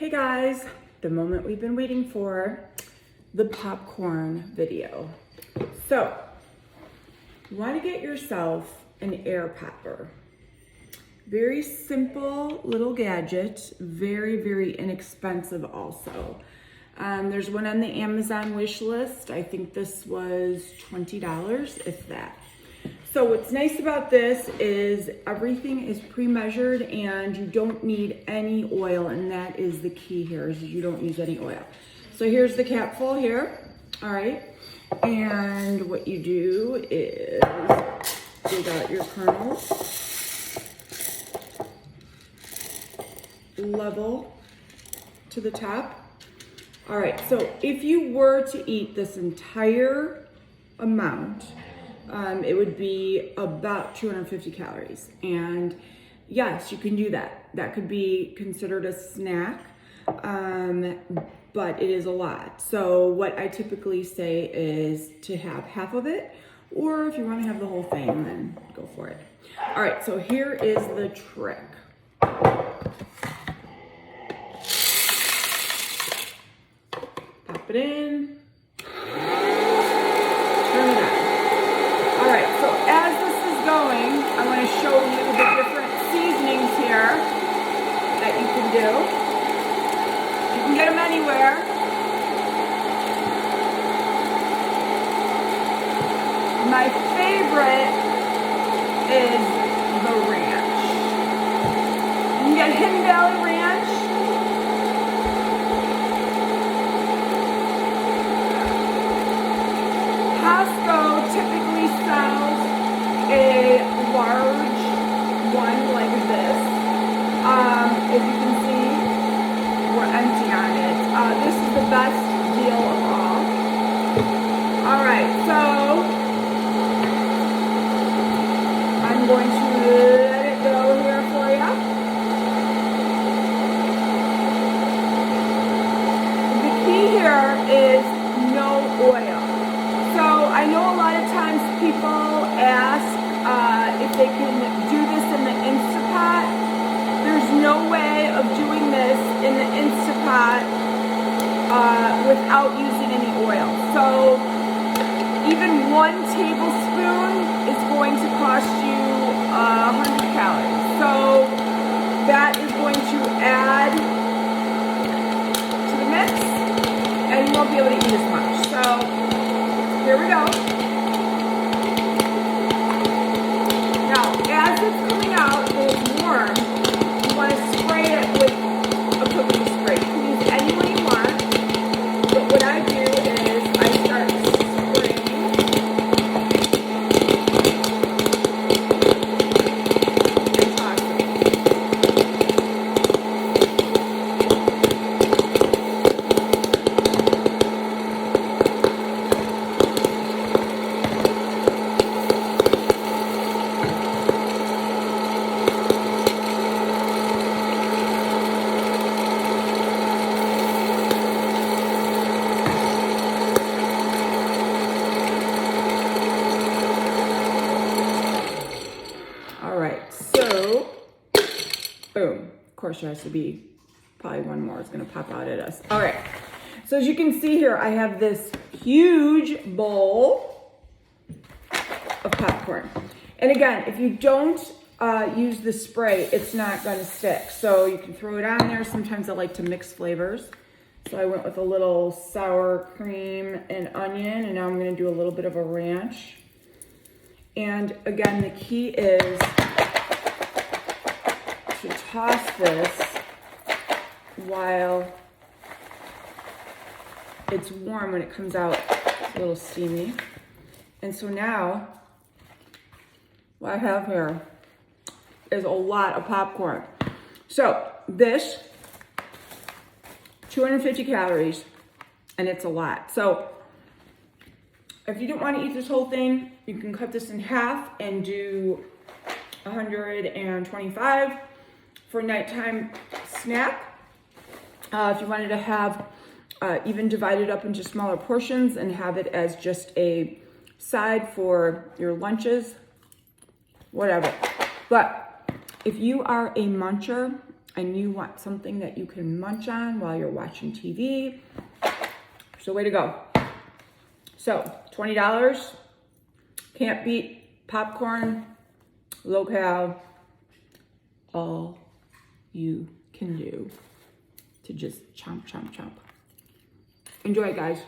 Hey guys, the moment we've been waiting for, the popcorn video. So, you want to get yourself an air popper. Very simple little gadget, very inexpensive also. There's one on the Amazon wish list. I think this was $20, if that. So what's nice about this is everything is pre-measured and you don't need any oil, and that is the key here, is you don't use any oil. So here's the cap full here, all right? And what you do is dig out your kernels, level to the top. All right, so if you were to eat this entire amount, it would be about 250 calories. And yes, you can do that. That could be considered a snack, but it is a lot. So what I typically say is to have half of it, or if you want to have the whole thing, then go for it. All right, so here is the trick. Pop it in. I want to show you the different seasonings here that you can do. You can get them anywhere. My favorite is the ranch. You can get Hidden Valley Ranch. Costco typically sells a large one like this. As you can see, we're empty on it. This is the best deal of all. All right, so I'm going to let it go here for you. The key here is no oil. So I know a lot of times people ask if they can do this in the Instapot. There's no way of doing this in the Instapot without using any oil. So even 1 tablespoon is going to cost you 100 calories. So that is going to add to the mix, and you won't be able to eat as much. So here we go. As it's coming out, it's warm, you want to spray it with a cooking spray. You can use any one you want, but what I do is I start spraying and tossing. Boom. Of course, there has to be probably one more. It's going to pop out at us. All right. So as you can see here, I have this huge bowl of popcorn. And again, if you don't use the spray, it's not going to stick. So you can throw it on there. Sometimes I like to mix flavors. So I went with a little sour cream and onion. And now I'm going to do a little bit of a ranch. And again, the key is to toss this while it's warm. When it comes out, it's a little steamy. And so now what I have here is a lot of popcorn. So this, 250 calories, and it's a lot. So if you don't want to eat this whole thing, you can cut this in half and do 125 for a nighttime snack. If you wanted to have even divide it up into smaller portions and have it as just a side for your lunches, whatever. But if you are a muncher and you want something that you can munch on while you're watching TV, so way to go. So $20, can't beat popcorn, low cal, all you can do to just chomp, chomp, chomp. Enjoy, guys.